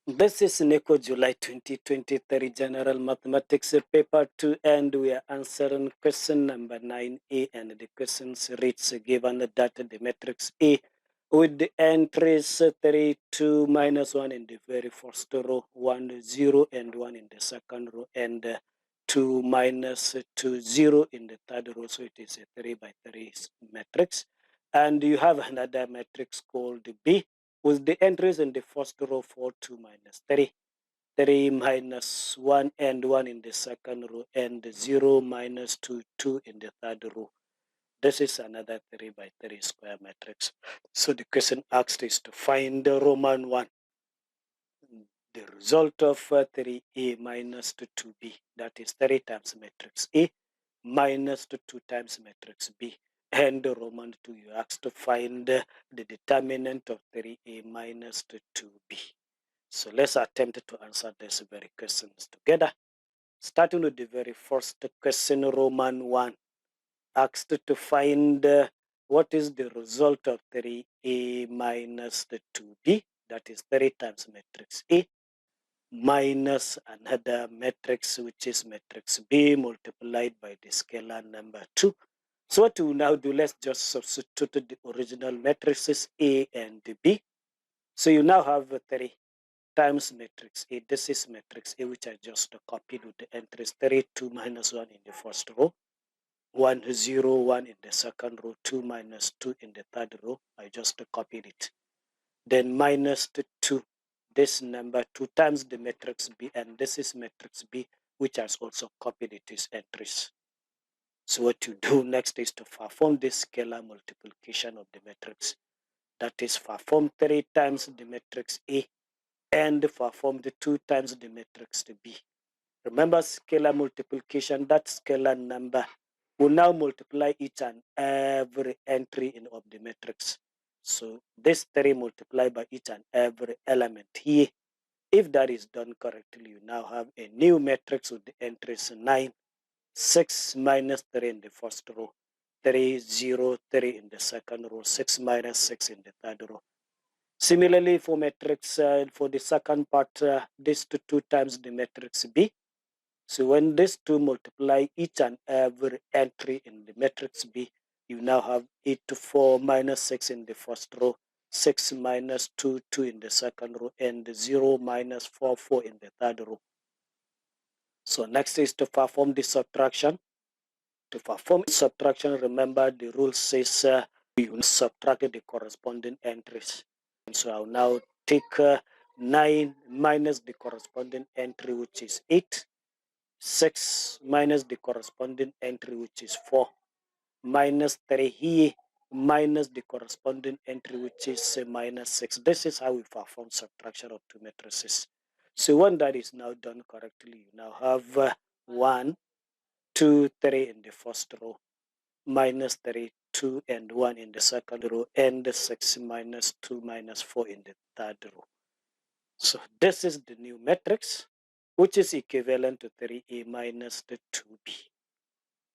This is NECO July 2023 General Mathematics Paper 2, and we are answering question number 9A, and the questions reads given that the matrix A with the entries 3, 2, minus 1 in the very first row, 1, 0, and 1 in the second row, and 2, minus 2, 0 in the third row. So it is a 3 by 3 matrix. And you have another matrix called B with the entries in the first row 4, 2, minus 3, 3 minus 1 and 1 in the second row, and 0 minus 2, 2 in the third row. This is another 3 by 3 square matrix. So the question asked is to find the Roman 1, the result of 3A minus 2B, that is 3 times matrix A minus 2 times matrix B. And the Roman 2, you asked to find the determinant of 3A minus 2B. So let's attempt to answer these very questions together. Starting with the very first question, Roman 1 asked to find what is the result of 3A minus 2B, that is 3 times matrix A, minus another matrix, which is matrix B multiplied by the scalar number 2. So what we will now do, let's just substitute the original matrices A and B. So you now have 3 times matrix A. This is matrix A, which I just copied with the entries 3, 2, minus 1 in the first row, 1, 0, 1 in the second row, 2, minus 2 in the third row. I just copied it. Then minus 2, this number 2 times the matrix B, and this is matrix B, which has also copied its entries. So what you do next is to perform this scalar multiplication of the matrix. That is, perform 3 times the matrix A and perform the 2 times the matrix B. Remember scalar multiplication, that scalar number will now multiply each and every entry in of the matrix. So this 3 multiplied by each and every element here. If that is done correctly, you now have a new matrix with the entries 9, 6 minus 3 in the first row, 3, 0, 3 in the second row, 6 minus 6 in the third row. Similarly, for matrix, for the second part, this 2 times the matrix B. So when these 2 multiply each and every entry in the matrix B, you now have 8 to 4 minus 6 in the first row, 6 minus 2, 2 in the second row, and 0 minus 4, 4 in the third row. So next is to perform the subtraction. To perform subtraction, remember the rule says you subtract the corresponding entries. And so I'll now take 9 minus the corresponding entry, which is 8. 6 minus the corresponding entry, which is 4, minus 3 here, minus the corresponding entry, which is minus 6. This is how we perform subtraction of 2 matrices. So when that is now done correctly, you now have 1, 2, 3 in the first row, minus 3, 2, and 1 in the second row, and 6 minus 2 minus 4 in the third row. So this is the new matrix, which is equivalent to 3A minus the 2B.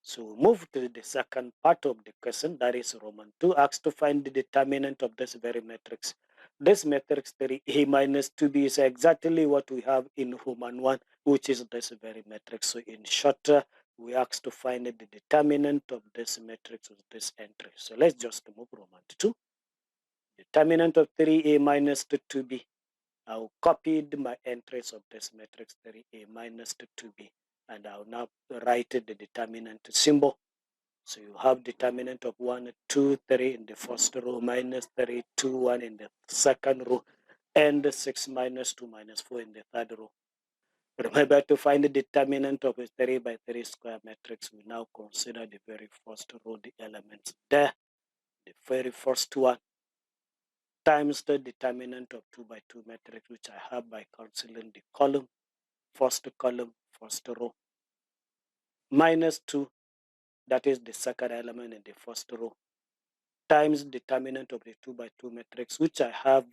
So move to the second part of the question, that is Roman 2, asks to find the determinant of this very matrix. This matrix 3A minus 2B is exactly what we have in Roman 1, which is this very matrix. So in short, we asked to find the determinant of this matrix with this entry. So let's just move Roman 2. Determinant of 3A minus 2B. I'll copy my entries of this matrix 3A minus 2B, and I'll now write the determinant symbol. So you have determinant of 1, 2, 3 in the first row, minus 3, 2, 1 in the second row, and 6 minus 2 minus 4 in the third row. Remember, to find the determinant of a 3 by 3 square matrix, we now consider the very first row, the elements there, the very first one, times the determinant of 2 by 2 matrix, which I have by cancelling the column, first row, minus 2, that is the second element in the first row, times determinant of the 2 by 2 matrix, which I have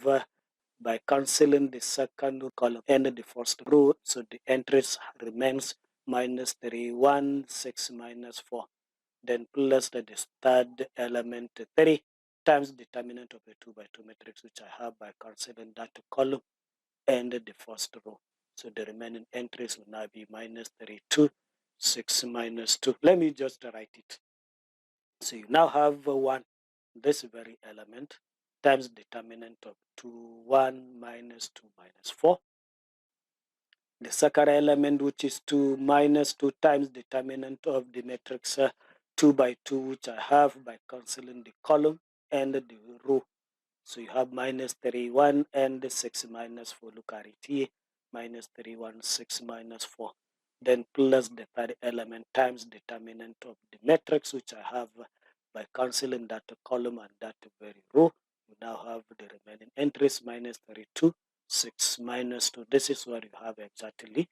by cancelling the second column and the first row. So the entries remains minus 3, 1, 6 minus 4, then plus the third element 3 times determinant of the 2 by 2 matrix, which I have by cancelling that column and the first row. So the remaining entries will now be minus 32, 6 minus 2. Let me just write it. So you now have 1, this very element, times determinant of 2, 1 minus 2 minus 4. The second element, which is 2 minus 2 times determinant of the matrix 2 by 2, which I have by cancelling the column and the row. So you have minus 31 and 6 minus 4. Look at it here. Minus 31, 6 minus 4. Then plus the third element times determinant of the matrix, which I have by cancelling that column and that very row. You now have the remaining entries minus 32, 6 minus 2. This is what you have exactly.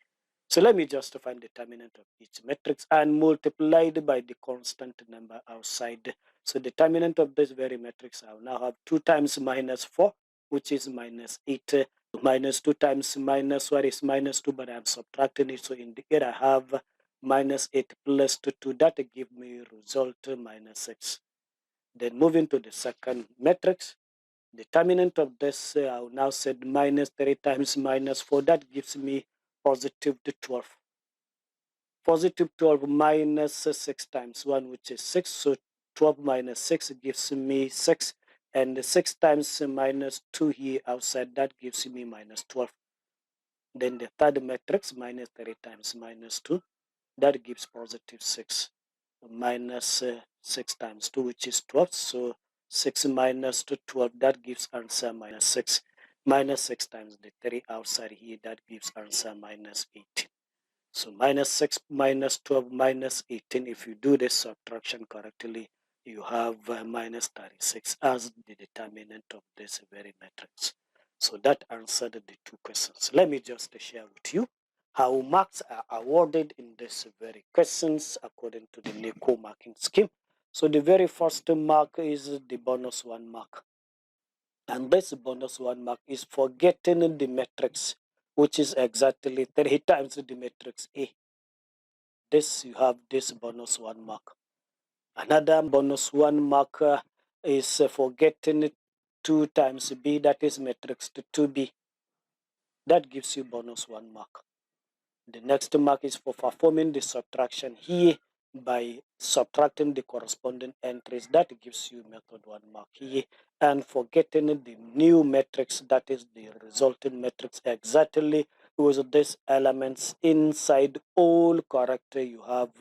So let me just find the determinant of each matrix and multiply it by the constant number outside. So the determinant of this very matrix, I will now have 2 times minus 4, which is minus 8. Minus 2 times minus what is minus 2, but I'm subtracting it. So in the end, I have minus 8 plus 2. That give me result minus 6. Then moving to the second matrix, determinant of this, I will now set minus 3 times minus 4. That gives me positive 12. Positive 12 minus 6 times 1, which is 6. So 12 minus 6 gives me 6. And 6 times minus 2 here outside, that gives me minus 12. Then the third matrix, minus 3 times minus 2, that gives positive 6. Minus 6 times 2, which is 12. So 6 minus 2, 12, that gives answer minus 6. Minus 6 times the 3 outside here, that gives answer minus 18. So minus 6 minus 12 minus 18, if you do this subtraction correctly, you have minus 36 as the determinant of this very matrix. So that answered the two questions. Let me just share with you how marks are awarded in this very questions according to the NECO marking scheme. So the very first mark is the bonus 1 mark. And this bonus 1 mark is for getting the matrix, which is exactly 3 times the matrix A. This you have this bonus 1 mark. Another bonus 1 mark is for getting 2 times B, that is matrix to 2B. That gives you bonus 1 mark. The next mark is for performing the subtraction here by subtracting the corresponding entries. That gives you method 1 mark here. And for getting the new matrix, that is the resulting matrix exactly with these elements inside all correct, you have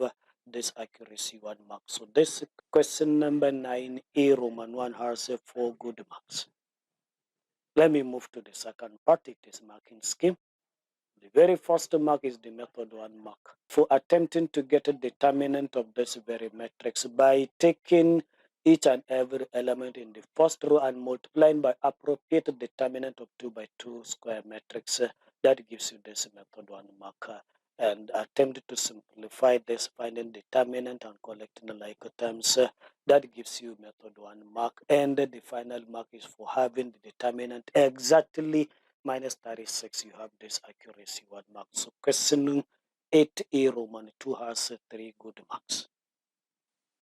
this accuracy 1 mark. So this question number 9A Roman 1 has 4 good marks. Let me move to the second part. It is marking scheme. The very first mark is the method 1 mark for attempting to get a determinant of this very matrix by taking each and every element in the first row and multiplying by appropriate determinant of 2 by 2 square matrix. That gives you this method 1 mark. And attempt to simplify this, finding determinant and collecting like terms. That gives you method 1 mark. And the final mark is for having the determinant exactly minus 36. You have this accuracy 1 mark. So question 8A Roman 2 has 3 good marks.